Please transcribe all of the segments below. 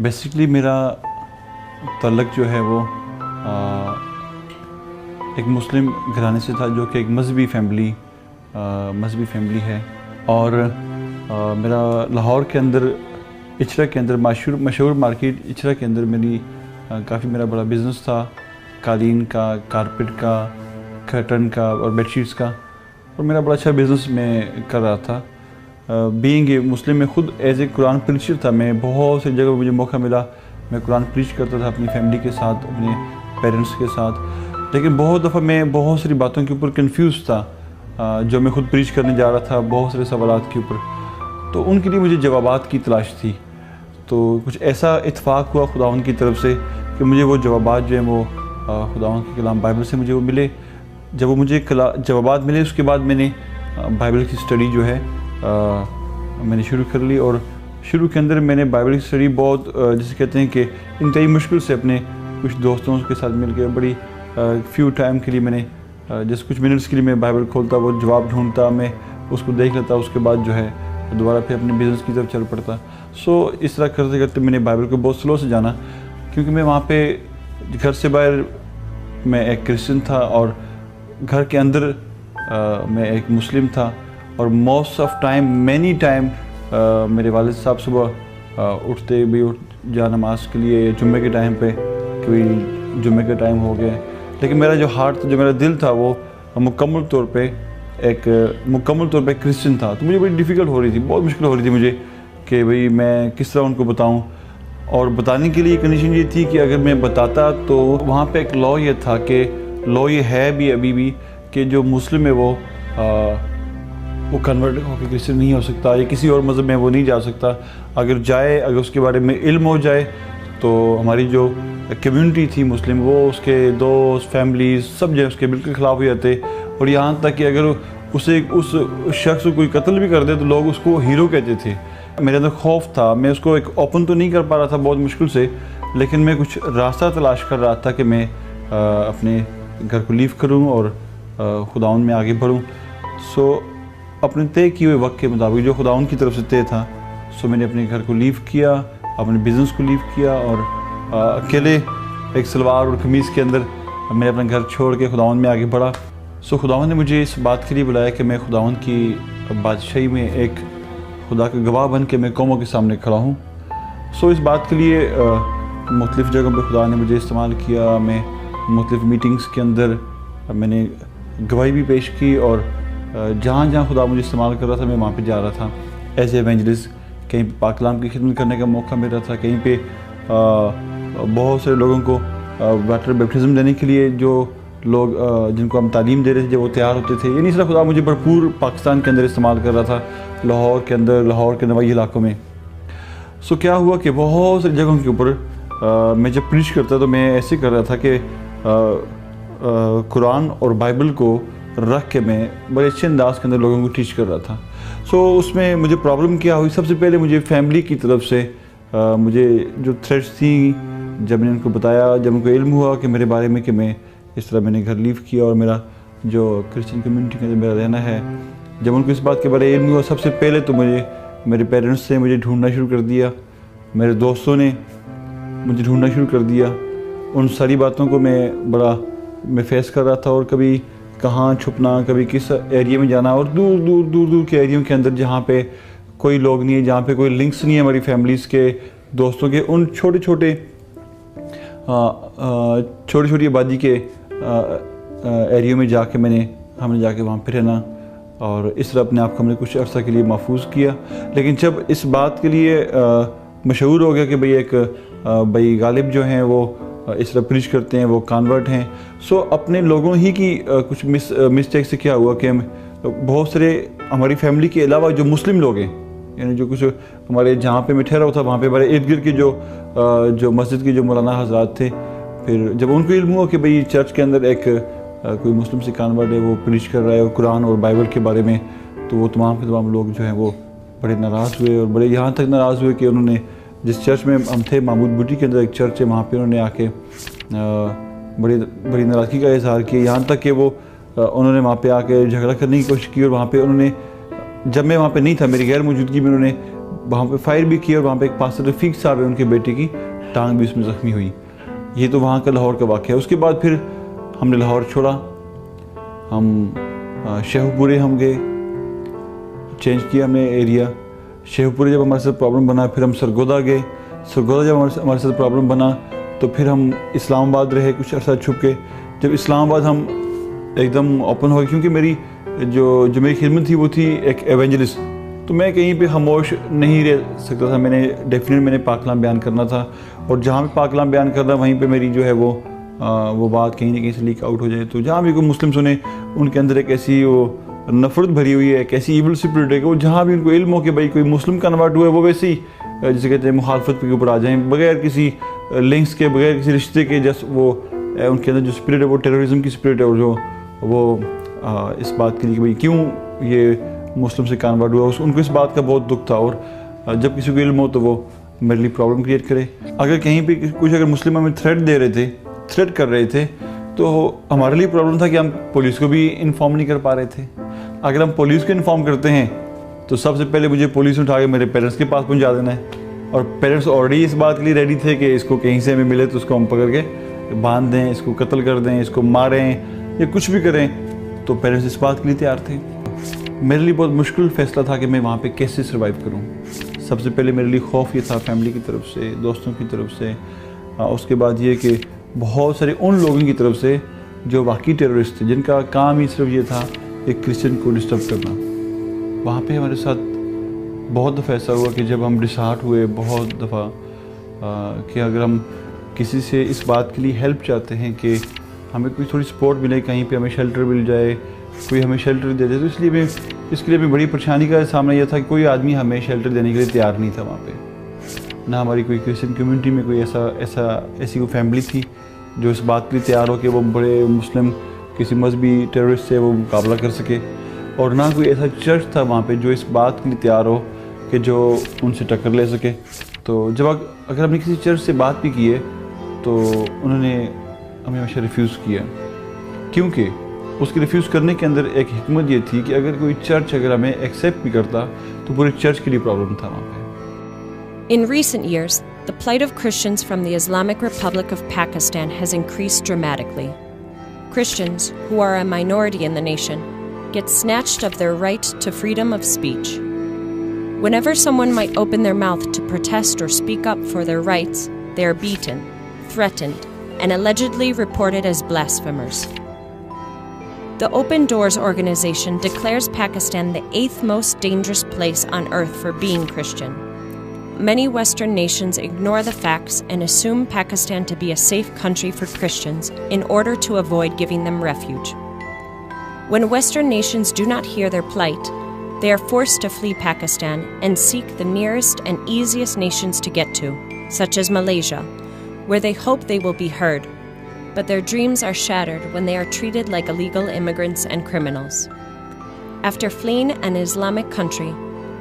Basically میرا تعلق جو ہے وہ ایک مسلم گھرانے سے تھا، جو کہ ایک مذہبی فیملی ہے، اور میرا لاہور کے اندر اچھرا کے اندر مشہور مارکیٹ اچھرا کے اندر کافی میرا بڑا بزنس تھا، قالین کا، کارپٹ کا، کرٹن کا اور بیڈ شیٹس کا، اور میرا بڑا اچھا بزنس میں کر رہا تھا۔ بینگ اے مسلم، میں خود ایز اے قرآن پریچر تھا، میں بہت سی جگہ مجھے موقع ملا میں قرآن پریچ کرتا تھا اپنی فیملی کے ساتھ، اپنے پیرنٹس کے ساتھ، لیکن بہت دفعہ میں بہت ساری باتوں کے اوپر کنفیوز تھا جو میں خود پریچ کرنے جا رہا تھا، بہت سارے سوالات کے اوپر، تو ان کے لیے مجھے جوابات کی تلاش تھی۔ تو کچھ ایسا اتفاق ہوا خداوند کی طرف سے کہ مجھے وہ جوابات جو ہیں وہ خداوند کے کلام بائبل سے مجھے وہ ملے۔ جب وہ مجھے جوابات ملے، اس کے بعد میں نے بائبل کی سٹڈی جو ہے میں نے شروع کر لی، اور شروع کے اندر میں نے بائبل کی سٹڈی بہت جسے کہتے ہیں کہ انتہائی مشکل سے اپنے کچھ دوستوں کے ساتھ مل کے بڑی فیو ٹائم کے لیے میں نے کچھ منٹس کے لیے میں بائبل کھولتا، وہ جواب ڈھونڈتا، میں اس کو دیکھ لیتا، اس کے بعد جو ہے دوبارہ پھر اپنے بزنس کی طرف چل پڑتا۔ اس طرح کرتے کرتے میں نے بائبل کو بہت سلو سے جانا، کیونکہ میں وہاں پہ گھر سے باہر میں ایک کرسچن تھا، اور گھر کے اندر میں ایک مسلم تھا، اور most of time many time میرے والد صاحب صبح اٹھتے بھی جا نماز کے لیے، جمعے کے ٹائم پہ کوئی جمعے کا ٹائم ہو گیا، لیکن میرا جو ہارٹ تھا، جو میرا دل تھا، وہ مکمل طور پہ کرسچن تھا۔ تو مجھے بڑی ڈیفیکلٹ ہو رہی تھی، بہت مشکل ہو رہی تھی مجھے کہ بھئی میں کس طرح ان کو بتاؤں، اور بتانے کے لیے کنڈیشن یہ تھی کہ اگر میں بتاتا تو وہاں پہ ایک لا یہ تھا کہ لا یہ ہے بھی ابھی بھی کہ جو مسلم ہے وہ کنورٹ ہو کے کرسچن نہیں ہو سکتا، یا کسی اور مذہب میں وہ نہیں جا سکتا۔ اگر جائے، اگر اس کے بارے میں علم ہو جائے، تو ہماری جو کمیونٹی تھی مسلم، وہ اس کے دوست، فیملیز سب جو ہے اس کے بالکل خلاف ہو جاتے، اور یہاں تک کہ اگر اس شخص کو کوئی قتل بھی کر دے تو لوگ اس کو ہیرو کہتے تھے۔ میرے اندر خوف تھا، میں اس کو ایک اوپن تو نہیں کر پا رہا تھا بہت مشکل سے، لیکن میں کچھ راستہ تلاش کر رہا تھا کہ میں اپنے گھر کو لیو کروں اور خداوند میں آگے بڑھوں۔ اپنے طے کیے ہوئے وقت کے مطابق جو خداوند کی طرف سے طے تھا، میں نے اپنے گھر کو لیو کیا، اپنے بزنس کو لیو کیا، اور اکیلے ایک سلوار اور قمیض کے اندر میں اپنا گھر چھوڑ کے خداوند میں آگے بڑھا۔ خداوند نے مجھے اس بات کے لیے بلایا کہ میں خداوند کی بادشاہی میں ایک خدا کا گواہ بن کے میں قوموں کے سامنے کھڑا ہوں۔ اس بات کے لیے مختلف جگہوں پہ خدا نے مجھے استعمال کیا، میں مختلف میٹنگز کے اندر میں نے گواہی بھی پیش کی، اور جہاں جہاں خدا مجھے استعمال کر رہا تھا میں وہاں پہ جا رہا تھا ایز اے ایونجلسٹ۔ کہیں پہ پاک کلام کی خدمت کرنے کا موقع مل رہا تھا، کہیں پہ بہت سارے لوگوں کو واٹر بیپٹزم دینے کے لیے جو لوگ جن کو ہم تعلیم دے رہے تھے جب وہ تیار ہوتے تھے، یعنی اس طرح خدا مجھے بھرپور پاکستان کے اندر استعمال کر رہا تھا، لاہور کے اندر، لاہور کے نوائی علاقوں میں۔ کیا ہوا کہ بہت ساری جگہوں کے اوپر میں جب پریچ کرتا تو میں ایسے کر رہا تھا کہ قرآن اور بائبل کو رکھ کے میں بڑے اچھے انداز کے اندر لوگوں کو ٹیچ کر رہا تھا۔ اس میں مجھے پرابلم کیا ہوئی، سب سے پہلے مجھے فیملی کی طرف سے مجھے جو تھریٹس تھیں، جب میں نے ان کو بتایا، جب ان کو علم ہوا کہ میرے بارے میں کہ میں اس طرح میں نے گھر لیو کیا اور میرا جو کرسچن کمیونٹی کے اندر میرا رہنا ہے، جب ان کو اس بات کے بارے علم ہوا، سب سے پہلے تو میرے پیرنٹس سے مجھے ڈھونڈنا شروع کر دیا، میرے دوستوں نے مجھے ڈھونڈنا شروع کر دیا۔ ان ساری باتوں کو میں فیس کر رہا تھا، اور کبھی کہاں چھپنا، کبھی کس ایریے میں جانا، اور دور کے ایریوں کے اندر جہاں پہ کوئی لوگ نہیں ہے، جہاں پہ کوئی لنکس نہیں ہے ہماری فیملیز کے، دوستوں کے، ان چھوٹی آبادی کے ایریوں میں ہم نے جا کے وہاں پہ رہنا، اور اس طرح اپنے آپ کو ہم نے کچھ عرصہ کے لیے محفوظ کیا۔ لیکن جب اس بات کے لیے مشہور ہو گیا کہ بھئی غالب جو ہیں وہ اس طرح پریچ کرتے ہیں، وہ کانورٹ ہیں، اپنے لوگوں ہی کی کچھ مسٹیک سے کیا ہوا کہ بہت سارے ہماری فیملی کے علاوہ جو مسلم لوگ ہیں، یعنی جو کچھ ہمارے جہاں پہ میں ٹھہرا ہوا تھا وہاں پہ ہمارے ارد گرد کی جو مسجد کے جو مولانا حضرات تھے، پھر جب ان کو علم ہوا کہ بھئی چرچ کے اندر ایک کوئی مسلم سے کانورٹ ہے، وہ پریچ کر رہا ہے قرآن اور بائبل کے بارے میں، تو وہ تمام کے تمام لوگ جو ہیں وہ بڑے ناراض ہوئے، اور بڑے یہاں تک ناراض ہوئے کہ انہوں نے جس چرچ میں ہم تھے، محمود بوٹی کے اندر ایک چرچ ہے، وہاں پہ انہوں نے آ کے بڑی ناراضگی کا اظہار کیا، یہاں تک کہ انہوں نے وہاں پہ آ کے جھگڑا کرنے کی کوشش کی، اور وہاں پہ انہوں نے، جب میں وہاں پہ نہیں تھا، میری غیر موجودگی میں انہوں نے وہاں پہ فائر بھی کیا اور وہاں پہ ایک پاسٹر رفیق صاحب ہے ان کے بیٹے کی ٹانگ بھی اس میں زخمی ہوئی. یہ تو وہاں کا لاہور کا واقعہ ہے. اس کے بعد پھر ہم نے لاہور چھوڑا, ہم شیخو پورے ہم گئے, چینج کیا ہم نے ایریا. شیخو پورے جب ہمارے ساتھ پرابلم بنا پھر ہم سرگودا گئے. سرگودا جب ہمارے ساتھ پرابلم بنا تو پھر ہم اسلام آباد رہے کچھ عرصہ چھپ کے. جب اسلام آباد ہم ایک دم اوپن ہو گئے, کیونکہ میری جو میری خدمت تھی وہ تھی ایک ایونجلسٹ, تو میں کہیں پہ خاموش نہیں رہ سکتا تھا. میں نے پاک کلام بیان کرنا تھا, اور جہاں بھی پاک کلام بیان کرنا وہیں پہ میری جو ہے وہ بات کہیں نہ کہیں سے لیک آؤٹ ہو جائے. تو جہاں بھی کوئی مسلم سنے ان کے اندر ایک ایسی وہ نفرت بھری ہوئی ہے, ایک ایسی ایول اسپرٹ ہے کہ وہ جہاں بھی ان کو علم ہو کہ بھائی کوئی مسلم کنورٹ ہوا ہے وہ ویسے ہی جسے کہتے ہیں مخالفت کے اوپر آ جائیں, بغیر کسی لنکس کے, بغیر کسی رشتے کے. جس وہ ان کے اندر جو اسپرٹ ہے وہ ٹیررزم کی اسپرٹ ہے, اور جو وہ اس بات کے لیے کہ بھائی کیوں یہ مسلم سے کنورٹ ہوا, ان کو اس بات کا بہت دکھ تھا. اور جب کسی کو علم ہو تو وہ میرے لیے پرابلم کریٹ کرے. اگر کہیں پہ کچھ اگر مسلم ہمیں تھریٹ دے رہے تھے, تھریٹ کر رہے تھے, تو ہمارے لیے پرابلم تھا کہ ہم پولیس کو بھی انفارم نہیں کر پا رہے تھے. اگر ہم پولیس کو انفارم کرتے ہیں تو سب سے پہلے مجھے پولیس اٹھا کے میرے پیرنٹس کے پاس پہنچا دینا ہے, اور پیرنٹس آلریڈی اس بات کے لیے ریڈی تھے کہ اس کو کہیں سے ہمیں ملے تو اس کو ہم پکڑ کے باندھ دیں, اس کو قتل کر دیں, اس کو ماریں یا کچھ بھی کریں. تو پیرنٹس اس بات کے لیے تیار تھے. میرے لیے بہت مشکل فیصلہ تھا کہ میں وہاں پہ کیسے سروائیو کروں. سب سے پہلے میرے لیے خوف یہ تھا فیملی کی طرف سے, دوستوں کی طرف سے, اس کے بعد یہ کہ بہت سارے ان لوگوں کی طرف سے جو واقعی ٹیررسٹ تھے, جن کا کام ہی صرف یہ تھا ایک کرسچن کو ڈسٹرب کرنا. وہاں پہ ہمارے ساتھ بہت دفعہ ایسا ہوا کہ جب ہم ڈسہارٹ ہوئے بہت دفعہ کہ اگر ہم کسی سے اس بات کے لیے ہیلپ چاہتے ہیں کہ ہمیں کوئی تھوڑی سپورٹ ملے, کہیں پہ ہمیں شیلٹر مل جائے, کوئی ہمیں شیلٹر دے دے, تو اس کے لیے بھی بڑی پریشانی کا سامنا یہ تھا کہ کوئی آدمی ہمیں شیلٹر دینے کے لیے تیار نہیں تھا وہاں پہ. نہ ہماری کوئی کرسچن کمیونٹی میں کوئی ایسی کوئی فیملی تھی جو اس بات کے لیے تیار ہو کہ وہ بڑے مسلم کسی مذہبی ٹیررسٹ سے وہ مقابلہ کر سکے, اور نہ کوئی ایسا چرچ تھا وہاں پہ جو اس بات کے لیے تیار ہو کہ جو ان سے ٹکر لے سکے. تو جب اگر ہم نے کسی چرچ سے بات بھی کی ہے تو انہوں نے ہمیں ہمیشہ ریفیوز کیا, کیونکہ اس کے ریفیوز کرنے کے اندر ایک حکمت یہ تھی کہ اگر کوئی چرچ اگر ہمیں ایکسیپٹ بھی کرتا تو پورے چرچ کے لیے پرابلم تھا وہاں پہ. In recent years, the plight of Christians from the Islamic Republic of Pakistan has increased dramatically. Christians, who are a minority in the nation, get snatched of their right to freedom of speech. Whenever someone might open their mouth to protest or speak up for their rights, they are beaten, threatened, and allegedly reported as blasphemers. The Open Doors organization declares Pakistan the 8th most dangerous place on earth for being Christian. Many Western nations ignore the facts and assume Pakistan to be a safe country for Christians in order to avoid giving them refuge. When Western nations do not hear their plight, they are forced to flee Pakistan and seek the nearest and easiest nations to get to, such as Malaysia, where they hope they will be heard. But their dreams are shattered when they are treated like illegal immigrants and criminals. After fleeing an Islamic country,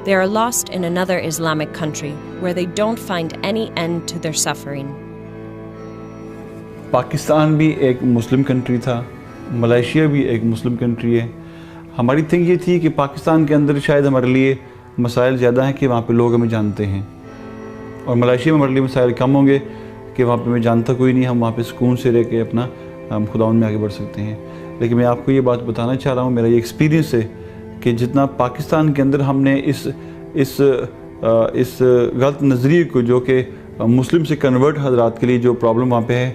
they are lost in another Islamic country where they don't find any end to their suffering. Pakistan بھی ایک مسلم country تھا, Malaysia بھی ایک مسلم country ہے. ہماری think یہ تھی کہ پاکستان کے اندر شاید ہمارے لیے مسائل زیادہ ہیں کہ وہاں پہ لوگ ہمیں جانتے ہیں, اور ملائیشیا میں ہمارے لیے مسائل کم ہوں گے کہ وہاں پہ ہمیں جانتا کوئی نہیں, ہم وہاں پہ سکون سے رہ کے اپنا خداوند میں آگے بڑھ سکتے ہیں. لیکن میں آپ کو یہ بات بتانا چاہ رہا ہوں, میرا یہ ایکسپیرینس ہے کہ جتنا پاکستان کے اندر ہم نے اس غلط نظریے کو جو کہ مسلم سے کنورٹ حضرات کے لیے جو پرابلم وہاں پہ ہے,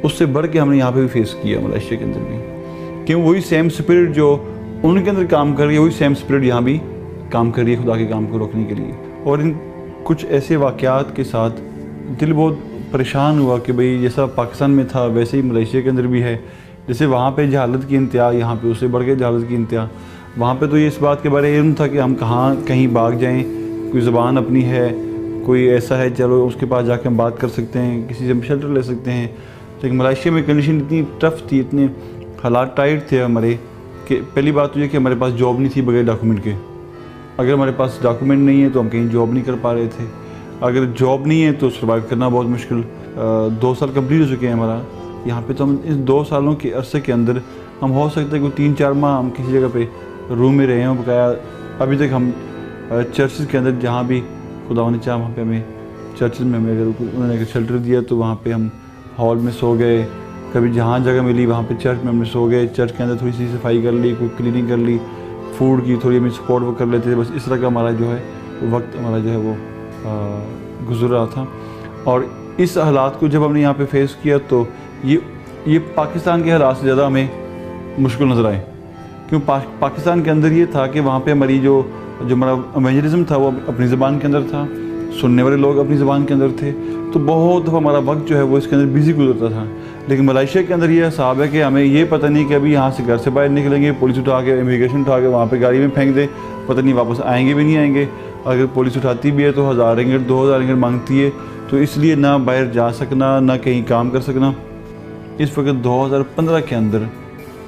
اس سے بڑھ کے ہم نے یہاں پہ بھی فیس کیا ملائیشیا کے اندر بھی, کیوں وہی سیم اسپرٹ جو ان کے اندر کام کر رہی ہے وہی سیم اسپرٹ یہاں بھی کام کر رہی ہے خدا کے کام کو روکنے کے لیے. اور ان کچھ ایسے واقعات کے ساتھ دل بہت پریشان ہوا کہ بھئی جیسا پاکستان میں تھا ویسے ہی ملائیشیا کے اندر بھی ہے. جیسے وہاں پہ جہالت کی انتہا, یہاں پہ اس سے بڑھ کے جہالت کی انتہا. وہاں پہ تو یہ اس بات کے بارے علم تھا کہ ہم کہیں بھاگ جائیں, کوئی زبان اپنی ہے, کوئی ایسا ہے چلو اس کے پاس جا کے ہم بات کر سکتے ہیں, کسی سے ہم شیلٹر لے سکتے ہیں. لیکن ملائیشیا میں کنڈیشن اتنی ٹف تھی, اتنے حالات ٹائٹ تھے ہمارے کہ پہلی بات تو یہ کہ ہمارے پاس جاب نہیں تھی بغیر ڈاکومنٹ کے. اگر ہمارے پاس ڈاکومنٹ نہیں ہے تو ہم کہیں جاب نہیں کر پا رہے تھے. اگر جاب نہیں ہے تو سروائیو کرنا بہت مشکل. 2 سال کمپلیٹ ہو چکے ہیں ہمارا یہاں پہ, تو ہم اس 2 سالوں کے عرصے کے اندر ہم ہو سکتا ہے کوئی 3-4 ماہ ہم کسی جگہ پہ روم میں رہے ہوں بقایا. ابھی تک ہم چرچز کے اندر جہاں بھی خدا نے چاہا وہاں پہ ہمیں چرچز میں ہمیں اگر انہوں نے اگر شیلٹر دیا تو وہاں پہ ہم ہال میں سو گئے، کبھی جہاں جگہ ملی وہاں پہ چرچ میں ہم نے سو گئے، چرچ کے اندر تھوڑی سی صفائی کر لی، کوئی کلیننگ کر لی، فوڈ کی تھوڑی ہمیں سپورٹ وہ کر لیتے تھے، بس اس طرح کا ہمارا جو ہے وقت ہمارا جو ہے وہ گزر رہا تھا۔ اور اس حالات کو جب ہم نے یہاں پہ فیس کیا تو یہ پاکستان کے حالات سے زیادہ ہمیں مشکل نظر آئے، کیوں پاکستان کے اندر یہ تھا کہ وہاں پہ ہماری جو ہمارا ایونجلزم تھا وہ اپنی زبان کے اندر تھا، سننے والے لوگ اپنی زبان کے اندر تھے، تو بہت دفعہ ہمارا وقت جو ہے وہ اس کے اندر بیزی گزرتا تھا۔ لیکن ملائیشیا کے اندر یہ حساب ہے کہ ہمیں یہ پتہ نہیں کہ ابھی یہاں سے گھر سے باہر نکلیں گے، پولیس اٹھا کے امیگریشن اٹھا کے وہاں پہ گاڑی میں پھینک دے، پتہ نہیں واپس آئیں گے بھی نہیں آئیں گے، اگر پولیس اٹھاتی بھی ہے تو 1000 رنگٹ 2000 رنگٹ مانگتی ہے، تو اس لیے نہ باہر جا سکنا نہ کہیں کام کر سکنا۔ اس وقت 2015 کے اندر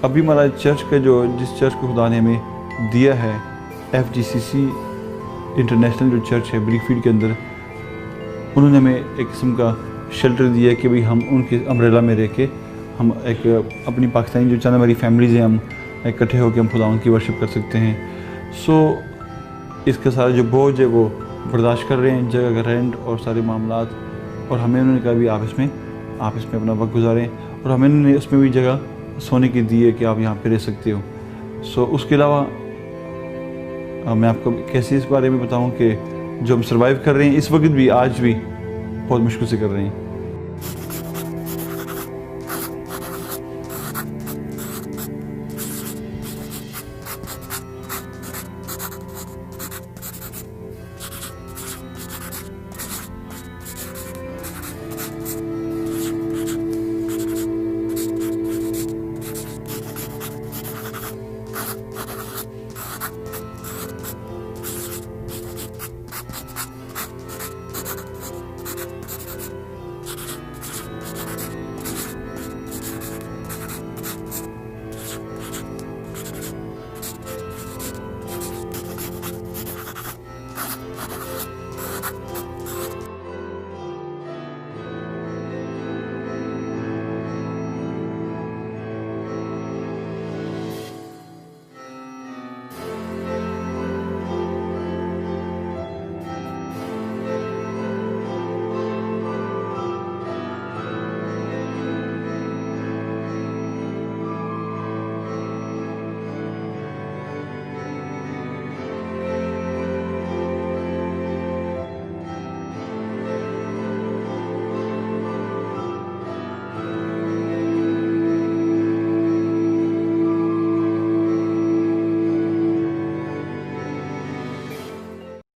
ابھی ہمارا چرچ کا جس چرچ کو خدا نے ہمیں دیا ہے FGCC انٹرنیشنل جو چرچ ہے بلیک فیلڈ کے اندر، انہوں نے ہمیں ایک قسم کا شیلٹر دیا کہ بھئی ہم ان کے امبریلا میں رہ کے ہم ایک اپنی پاکستانی جو چند ہماری فیملیز ہیں ہم اکٹھے ہو کے ہم خداوند کی ورشپ کر سکتے ہیں۔ اس کا سارا جو بوجھ ہے وہ برداشت کر رہے ہیں، جگہ کا رینٹ اور سارے معاملات، اور ہمیں انہوں نے کہا بھی آپ اس میں اپنا وقت گزاریں، اور ہمیں انہوں نے اس میں بھی جگہ سونے کی دی ہے کہ آپ یہاں پہ رہ سکتے ہو۔ اس کے علاوہ میں آپ کو کیسے اس بارے میں بتاؤں کہ جو ہم سروائیو کر رہے ہیں اس وقت بھی، آج بھی بہت مشکل سے کر رہے ہیں۔